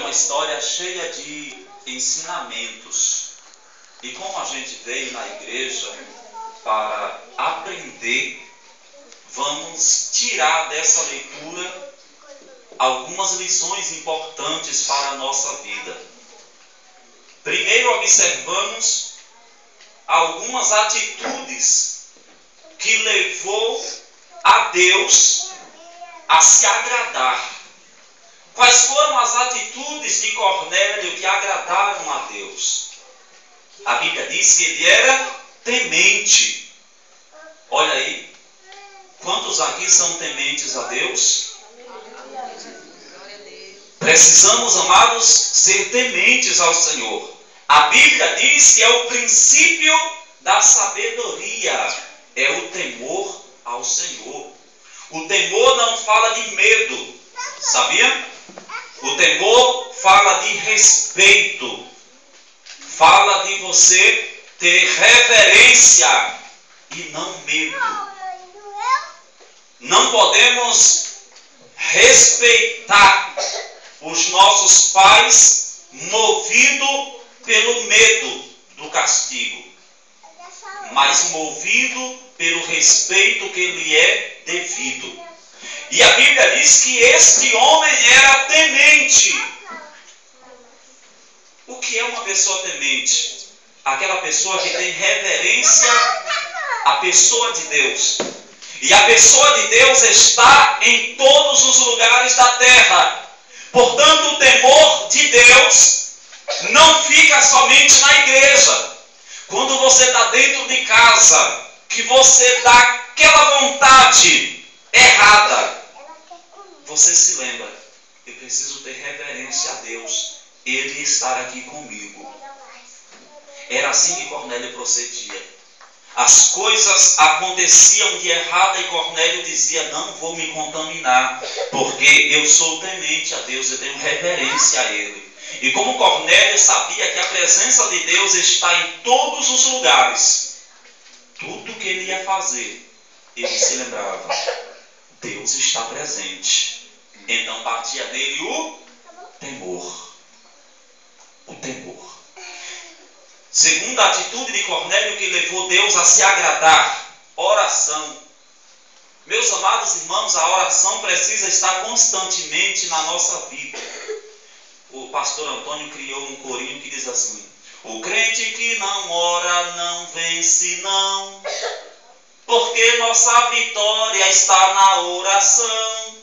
Uma história cheia de ensinamentos. E como a gente veio na igreja para aprender, vamos tirar dessa leitura algumas lições importantes para a nossa vida. Primeiro, observamos algumas atitudes que levou a Deus a se agradar. Quais foram as atitudes de Cornélio que agradaram a Deus? A Bíblia diz que ele era temente. Olha aí, quantos aqui são tementes a Deus? Precisamos, amados, ser tementes ao Senhor. A Bíblia diz que é o princípio da sabedoria, é o temor ao Senhor. O temor não fala de medo, sabia? O temor fala de respeito, fala de você ter reverência e não medo. Não podemos respeitar os nossos pais movido pelo medo do castigo, mas movido pelo respeito que lhe é devido. E a Bíblia diz que este homem era temente. O que é uma pessoa temente? Aquela pessoa que tem reverência à pessoa de Deus. E a pessoa de Deus está em todos os lugares da terra. Portanto, o temor de Deus não fica somente na igreja. Quando você está dentro de casa, que você dá aquela vontade errada, você se lembra: eu preciso ter reverência a Deus, Ele estar aqui comigo. Era assim que Cornélio procedia. As coisas aconteciam de errado e Cornélio dizia: não vou me contaminar, porque eu sou temente a Deus, eu tenho reverência a Ele. E como Cornélio sabia que a presença de Deus está em todos os lugares, tudo que ele ia fazer, ele se lembrava: Deus está presente. Então batia nele o temor. O temor. Segunda atitude de Cornélio que levou Deus a se agradar: oração. Meus amados irmãos, a oração precisa estar constantemente na nossa vida. O pastor Antônio criou um corinho que diz assim: o crente que não ora não vence não, porque nossa vitória está na oração.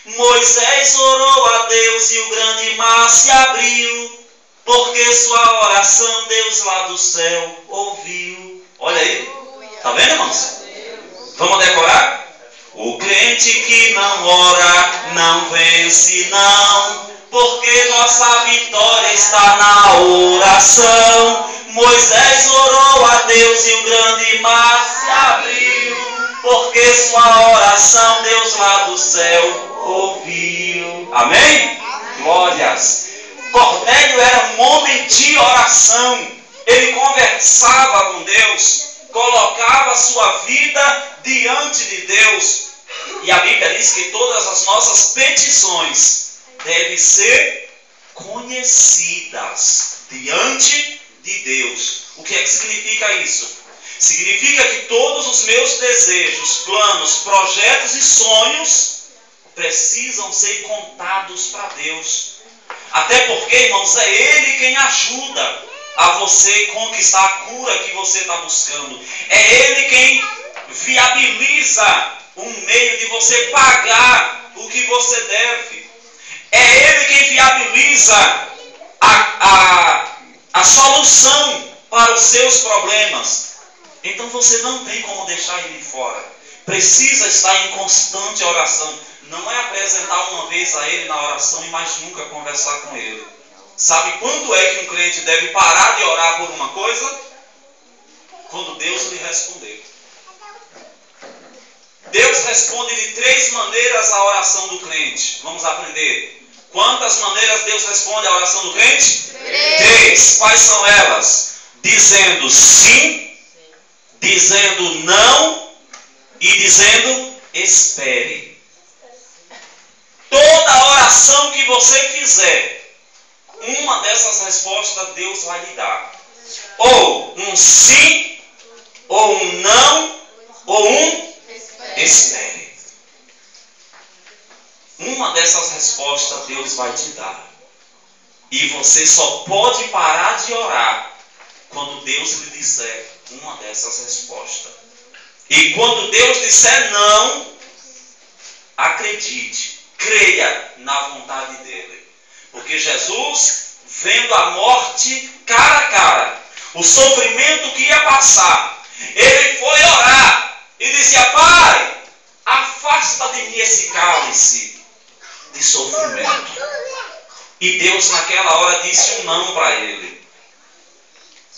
Moisés orou a Deus e o grande mar se abriu, porque sua oração Deus lá do céu ouviu. Olha aí, tá vendo, irmãos? Vamos decorar? O crente que não ora não vence não, porque nossa vitória está na oração. Moisés orou a Deus e o grande mar se abriu, porque sua oração Deus lá do céu ouviu. Amém? Glórias. Cornélio era um homem de oração. Ele conversava com Deus, colocava a sua vida diante de Deus. E a Bíblia diz que todas as nossas petições devem ser conhecidas diante de Deus. O que é que significa isso? Significa que todos os meus desejos, planos, projetos e sonhos precisam ser contados para Deus. Até porque, irmãos, é Ele quem ajuda a você conquistar a cura que você está buscando. É Ele quem viabiliza um meio de você pagar o que você deve. É Ele quem viabiliza a solução para os seus problemas. Então você não tem como deixar Ele fora. Precisa estar em constante oração. Não é apresentar uma vez a Ele na oração e mais nunca conversar com Ele. Sabe quando é que um crente deve parar de orar por uma coisa? Quando Deus lhe responder. Deus responde de 3 maneiras a oração do crente. Vamos aprender. Quantas maneiras Deus responde à oração do crente? 3. Quais são elas? Dizendo sim, dizendo não e dizendo espere. Toda oração que você fizer, dessas respostas Deus vai lhe dar. Ou um sim, ou um não, ou um espere. Uma dessas respostas Deus vai te dar. E você só pode parar de orar quando Deus lhe disser uma dessas respostas. E quando Deus disser não, acredite, creia na vontade dele. Porque Jesus, vendo a morte cara a cara, o sofrimento que ia passar, ele foi orar e dizia: Pai, afasta de mim esse cálice de sofrimento. E Deus naquela hora disse um não para ele.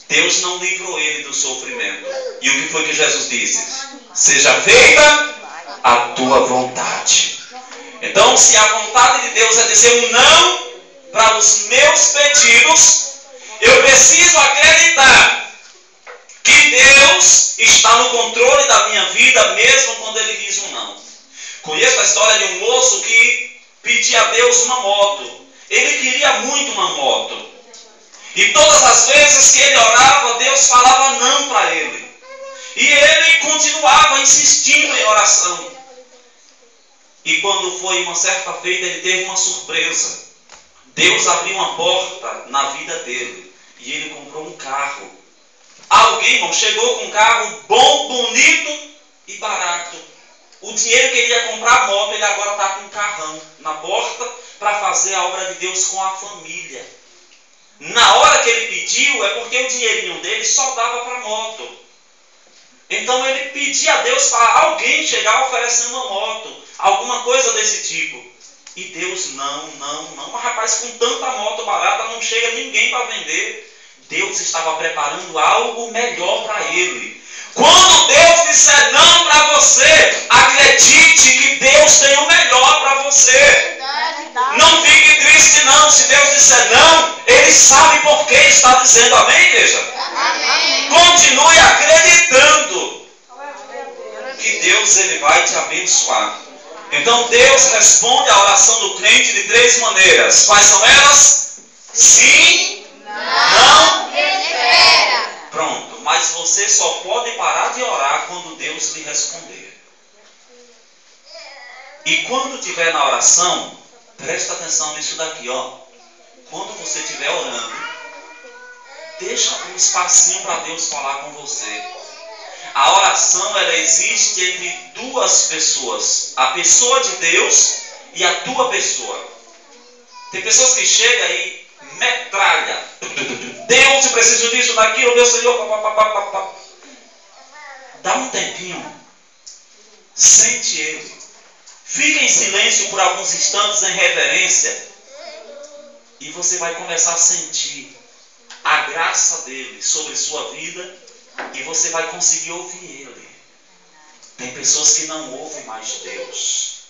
Deus não livrou ele do sofrimento. E o que foi que Jesus disse? Seja feita a tua vontade. Então, se a vontade de Deus é dizer um não para os meus pedidos, eu preciso acreditar que Deus está no controle da minha vida, mesmo quando Ele diz um não. Conheço a história de um moço que pedia a Deus uma moto. Ele queria muito uma moto. E todas as vezes que ele orava, Deus falava não para ele. E ele continuava insistindo em oração. E quando foi uma certa feita, ele teve uma surpresa. Deus abriu uma porta na vida dele. E ele comprou um carro. Alguém, irmão, chegou com um carro bom, bonito e barato. O dinheiro que ele ia comprar a moto, ele agora está com um carrão na porta para fazer a obra de Deus com a família. Na hora que ele pediu, é porque o dinheirinho dele só dava para a moto. Então ele pedia a Deus para alguém chegar oferecendo uma moto, alguma coisa desse tipo. E Deus, não, mas rapaz, com tanta moto barata não chega ninguém para vender. Deus estava preparando algo melhor para ele. Quando Deus disser não para você, acredite que Deus tem o melhor para você. Não fique triste não. Se Deus disser não, Ele sabe por que está dizendo. Amém, igreja? Amém. Continue acreditando que Deus ele vai te abençoar. Então Deus responde à oração do crente de 3 maneiras. Quais são elas? Sim, não, espera. Pronto, mas você só pode parar de orar quando Deus lhe responder. E quando estiver na oração, presta atenção nisso daqui, ó. Quando você estiver orando, deixa um espacinho para Deus falar com você. A oração, ela existe entre 2 pessoas. A pessoa de Deus e a tua pessoa. Tem pessoas que chegam aí, metralha. Deus, eu preciso disso, daquilo, meu Senhor. Papapá. Dá um tempinho. Sente Ele. Fique em silêncio por alguns instantes em reverência. E você vai começar a sentir a graça dele sobre sua vida. E você vai conseguir ouvir Ele. Tem pessoas que não ouvem mais Deus.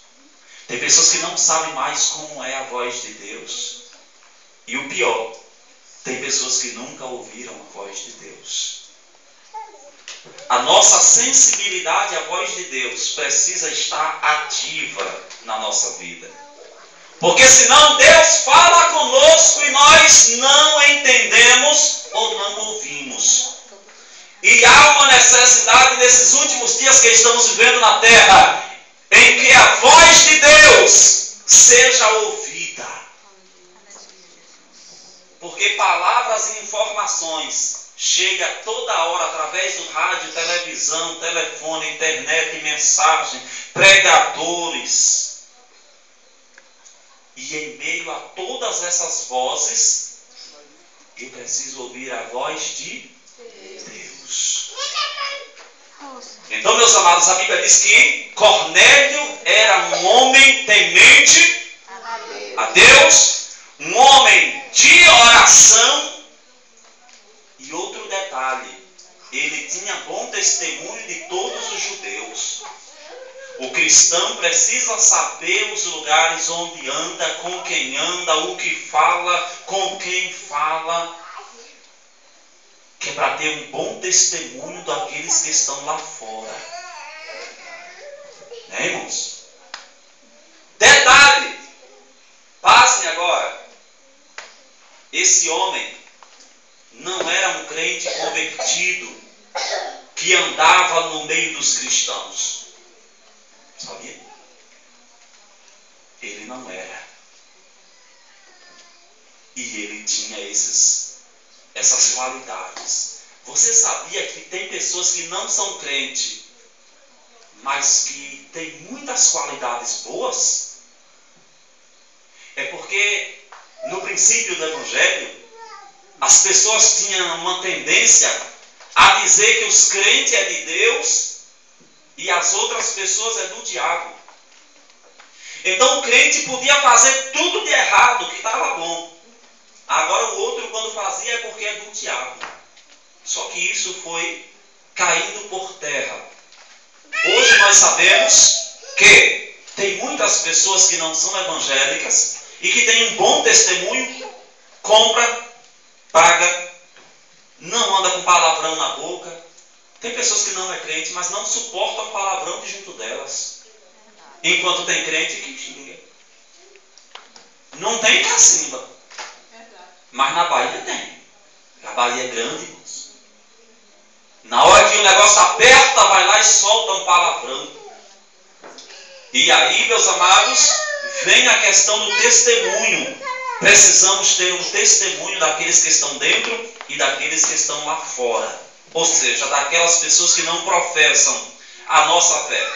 Tem pessoas que não sabem mais como é a voz de Deus. E o pior, tem pessoas que nunca ouviram a voz de Deus. A nossa sensibilidade à voz de Deus precisa estar ativa na nossa vida. Porque senão Deus fala conosco e nós não entendemos ou não ouvimos. E há uma necessidade nesses últimos dias que estamos vivendo na terra, em que a voz de Deus seja ouvida. Porque palavras e informações chegam toda hora através do rádio, televisão, telefone, internet, mensagem, pregadores. E em meio a todas essas vozes, eu preciso ouvir a voz de Deus. Então, meus amados, a Bíblia diz que Cornélio era um homem temente a Deus, um homem de oração. E outro detalhe, ele tinha bom testemunho de todos os judeus. O cristão precisa saber os lugares onde anda, com quem anda, o que fala, com quem fala, que é para ter um bom testemunho daqueles que estão lá fora. Né, irmãos? Detalhe, passem agora. esse homem não era um crente convertido que andava no meio dos cristãos. Sabia? Ele não era. E ele tinha essas qualidades. Você sabia que tem pessoas que não são crentes, mas que têm muitas qualidades boas? É porque no princípio do Evangelho, as pessoas tinham uma tendência a dizer que os crentes é de Deus e as outras pessoas é do diabo. Então o crente podia fazer tudo de errado, que estava bom. Agora o outro, quando fazia, é porque é do diabo. Só que isso foi caindo por terra. Hoje nós sabemos que tem muitas pessoas que não são evangélicas e que têm um bom testemunho, compra, paga, não anda com palavrão na boca. Tem pessoas que não é crente, mas não suportam palavrão de junto delas. Enquanto tem crente que xinga. Não tem cacimba. Mas na Bahia tem. A Bahia é grande, irmãos. Na hora que o negócio aperta, vai lá e solta um palavrão. E aí, meus amados, vem a questão do testemunho. Precisamos ter um testemunho daqueles que estão dentro e daqueles que estão lá fora. Ou seja, daquelas pessoas que não professam a nossa fé.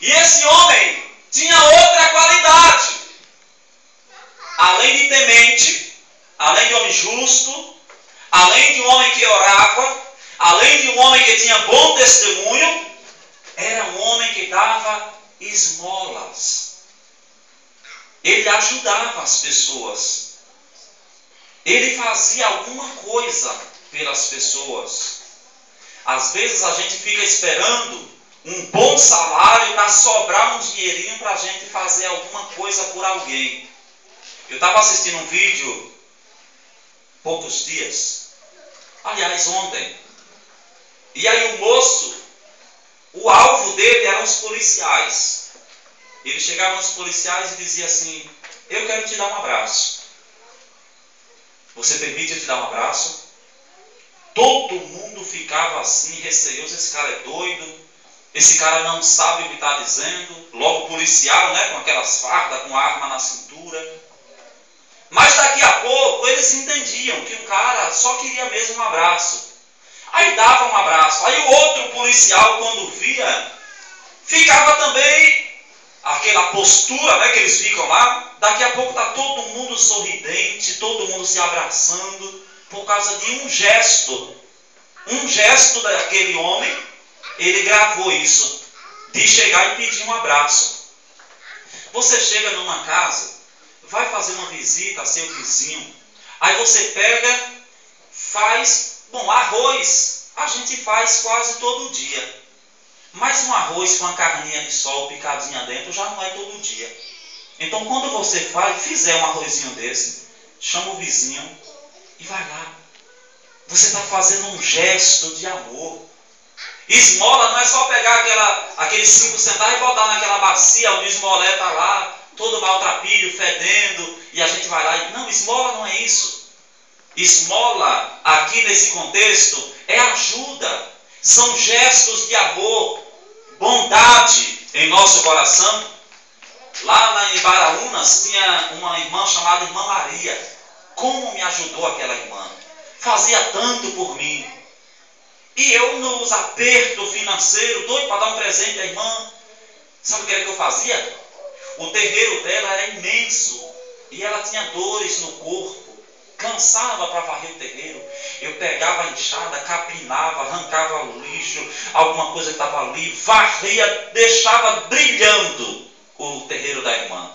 E esse homem tinha outra qualidade. Além de temente, além de homem justo, além de um homem que orava, além de um homem que tinha bom testemunho, era um homem que dava esmolas. Ele ajudava as pessoas. Ele fazia alguma coisa pelas pessoas. Às vezes a gente fica esperando um bom salário para sobrar um dinheirinho para a gente fazer alguma coisa por alguém. Eu estava assistindo um vídeo poucos dias, aliás ontem, e aí o moço, o alvo dele eram os policiais. Ele chegava nos policiais e dizia assim: eu quero te dar um abraço. Você permite eu te dar um abraço? Todo mundo ficava assim, receoso. Esse cara é doido, esse cara não sabe o que está dizendo. Logo policial, né, com aquelas fardas, com a arma na cintura. Mas daqui a pouco eles entendiam que o cara só queria mesmo um abraço. Aí dava um abraço. Aí o outro policial, quando via, ficava também aquela postura, né, que eles ficam lá. Daqui a pouco está todo mundo sorridente, todo mundo se abraçando, por causa de um gesto. Um gesto daquele homem, ele gravou isso, de chegar e pedir um abraço. Você chega numa casa, vai fazer uma visita a seu vizinho, aí você pega, faz, bom, arroz a gente faz quase todo dia, mas um arroz com a carninha de sol picadinha dentro já não é todo dia. Então quando você fizer um arrozinho desse, chama o vizinho e vai lá. Você está fazendo um gesto de amor. Esmola não é só pegar aqueles 5 centavos e botar naquela bacia onde o esmolé está lá, todo maltrapilho, fedendo, e a gente vai lá e... Não, esmola não é isso. Esmola, aqui nesse contexto, é ajuda. São gestos de amor, bondade em nosso coração. Lá em Baraunas tinha uma irmã chamada Irmã Maria. Como me ajudou aquela irmã? Fazia tanto por mim. E eu, nos apertos financeiros, doido para dar um presente à irmã, sabe o que era que eu fazia? O terreiro dela era imenso e ela tinha dores no corpo, cansava para varrer o terreiro. Eu pegava a enxada, capinava, arrancava o lixo, alguma coisa que estava ali, varria, deixava brilhando o terreiro da irmã.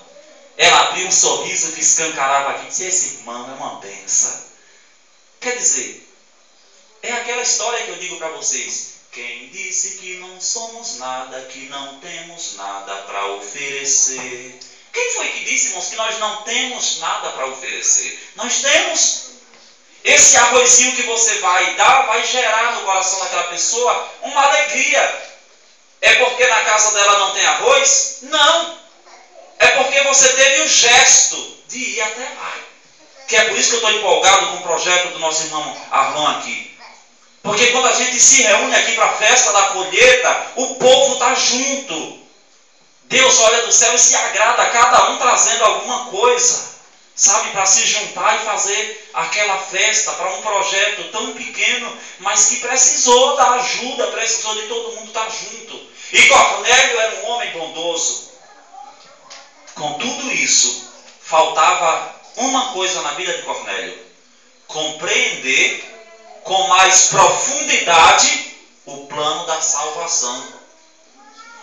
Ela abria um sorriso que escancarava a gente. Esse irmão é uma benção. Quer dizer, é aquela história que eu digo para vocês. Quem disse que não somos nada, que não temos nada para oferecer? Quem foi que disse, irmãos, que nós não temos nada para oferecer? Nós temos. Esse arrozinho que você vai dar, vai gerar no coração daquela pessoa uma alegria. É porque na casa dela não tem arroz? Não. É porque você teve o gesto de ir até lá. que é por isso que eu estou empolgado com o projeto do nosso irmão Arlon aqui. Porque quando a gente se reúne aqui para a festa da colheita, o povo está junto. Deus olha do céu e se agrada, cada um trazendo alguma coisa, sabe, para se juntar e fazer aquela festa para um projeto tão pequeno, mas que precisou da ajuda, precisou de todo mundo estar junto. E Cornélio era um homem bondoso. Com tudo isso, faltava uma coisa na vida de Cornélio: compreender com mais profundidade o plano da salvação.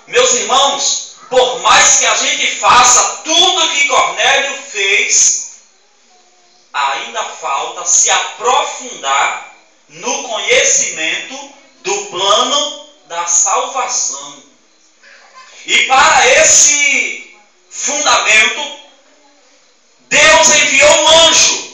Meus irmãos, por mais que a gente faça tudo que Cornélio fez, ainda falta se aprofundar no conhecimento do plano da salvação. E para esse fundamento, Deus enviou um anjo.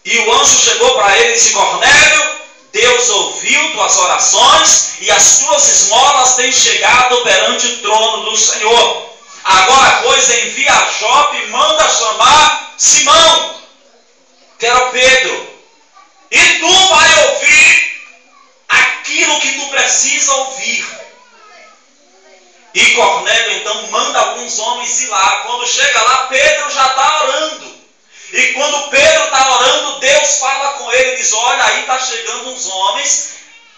E o anjo chegou para ele e disse: Cornélio, Deus ouviu tuas orações e as tuas esmolas têm chegado perante o trono do Senhor. Agora, pois, envia a Jope e manda chamar Simão, que era Pedro. E tu vai ouvir aquilo que tu precisa ouvir. E Cornélio então manda alguns homens ir lá. Quando chega lá, Pedro já está orando. E quando Pedro está orando, Deus fala com ele e diz: olha, aí está chegando uns homens,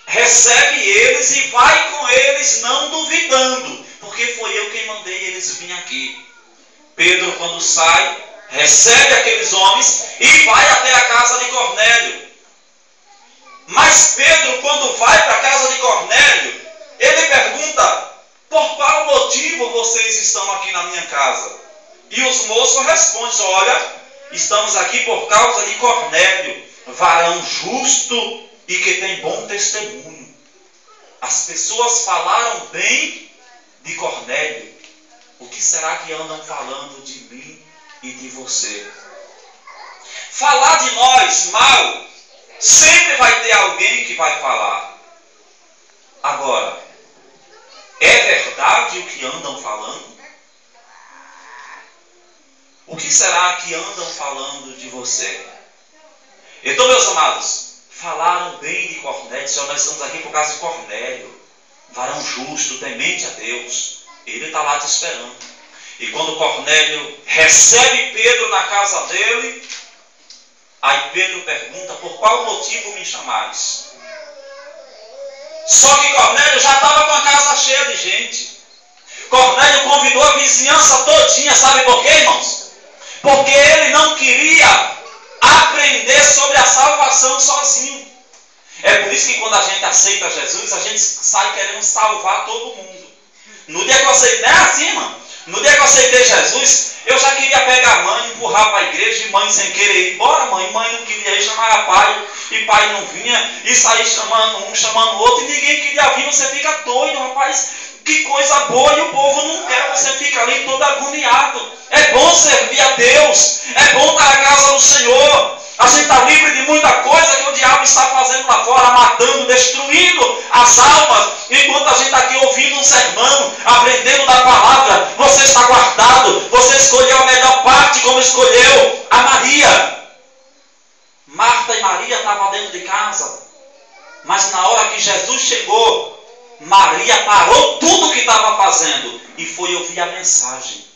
recebe eles e vai com eles, não duvidando, porque foi eu quem mandei eles vir aqui. Pedro, quando sai, recebe aqueles homens e vai até a casa de Cornélio. Mas Pedro, quando vai para a casa de Cornélio, ele pergunta: por qual motivo vocês estão aqui na minha casa? E os moços respondem: olha, estamos aqui por causa de Cornélio, varão justo e que tem bom testemunho. As pessoas falaram bem de Cornélio. O que será que andam falando de mim e de você? Falar de nós mal, sempre vai ter alguém que vai falar. Agora, é verdade o que andam falando? O que será que andam falando de você? Então, meus amados, falaram bem de Cornélio. Senhor, nós estamos aqui por causa de Cornélio, varão justo, temente a Deus. Ele está lá te esperando. E quando Cornélio recebe Pedro na casa dele, aí Pedro pergunta: por qual motivo me chamais? Só que Cornélio já estava com a casa cheia de gente. Cornélio convidou a vizinhança todinha. Sabe por quê, irmãos? Porque ele não queria aprender sobre a salvação sozinho. É por isso que quando a gente aceita Jesus, a gente sai querendo salvar todo mundo. No dia que eu aceitei, não é assim, mano. No dia que eu aceitei Jesus, eu já queria pegar a mãe, empurrar para a igreja, e mãe sem querer ir embora, mãe não queria ir, chamava pai, e pai não vinha, e sair chamando um, chamando o outro, e ninguém queria vir. Você fica doido, rapaz. Que coisa boa, e o povo não quer, você fica ali todo agoniado. É bom servir a Deus, é bom estar na casa do Senhor. A gente está livre de muita coisa que o diabo está fazendo lá fora, matando, destruindo as almas. Enquanto a gente está aqui ouvindo um sermão, aprendendo da palavra, você está guardado, você escolheu a melhor parte, como escolheu a Maria. Marta e Maria estavam dentro de casa, mas na hora que Jesus chegou, Maria parou tudo o que estava fazendo e foi ouvir a mensagem.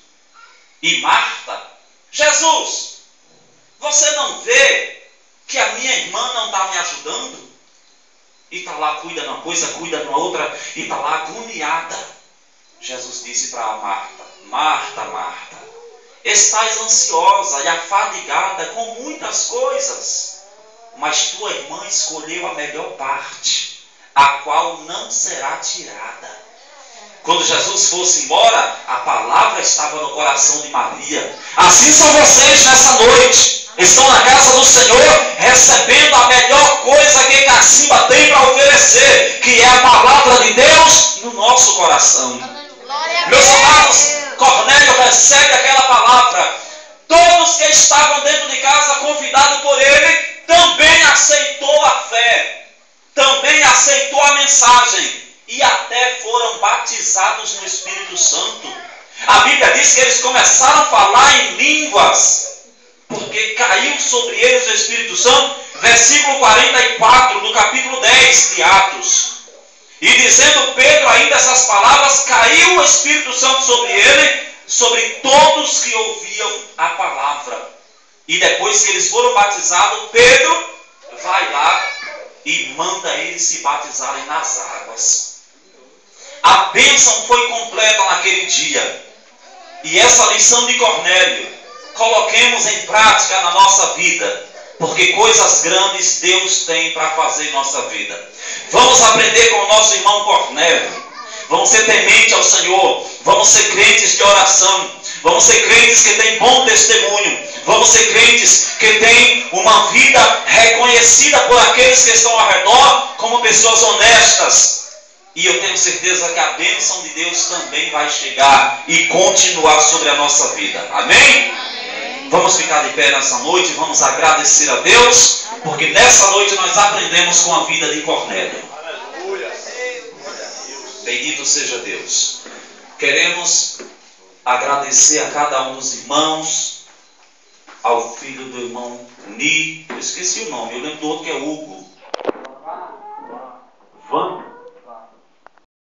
E Marta: Jesus, você não vê que a minha irmã não está me ajudando? E está lá, cuida de uma coisa, cuida de uma outra, e está lá agoniada. Jesus disse para Marta: Marta, Marta, estás ansiosa e afadigada com muitas coisas, mas tua irmã escolheu a melhor parte, a qual não será tirada. Quando Jesus fosse embora, a palavra estava no coração de Maria. Assim são vocês nessa noite. Estão na casa do Senhor, recebendo a melhor coisa que Cacimba tem para oferecer, que é a palavra de Deus no nosso coração. Meus amados, Cornélio recebe aquela palavra. Todos que estavam dentro de casa, convidados por ele, também aceitou a fé, também aceitou a mensagem, e até foram batizados no Espírito Santo. A Bíblia diz que eles começaram a falar em línguas, porque caiu sobre eles o Espírito Santo, versículo 44 do capítulo 10 de Atos. E dizendo Pedro ainda essas palavras, caiu o Espírito Santo sobre ele, sobre todos que ouviam a palavra. E depois que eles foram batizados, Pedro vai lá e manda eles se batizarem nas águas. A bênção foi completa naquele dia. E essa lição de Cornélio, coloquemos em prática na nossa vida, porque coisas grandes Deus tem para fazer em nossa vida. Vamos aprender com o nosso irmão Cornélio. Vamos ser temente ao Senhor. Vamos ser crentes de oração. Vamos ser crentes que têm bom testemunho. Vamos ser crentes que têm uma vida reconhecida por aqueles que estão ao redor como pessoas honestas. E eu tenho certeza que a bênção de Deus também vai chegar e continuar sobre a nossa vida. Amém? Amém. Vamos ficar de pé nessa noite, vamos agradecer a Deus, porque nessa noite nós aprendemos com a vida de Cornélio. Aleluia. Bendito seja Deus. Queremos agradecer a cada um dos irmãos, ao filho do irmão Ni, eu esqueci o nome, eu lembro do outro que é Hugo.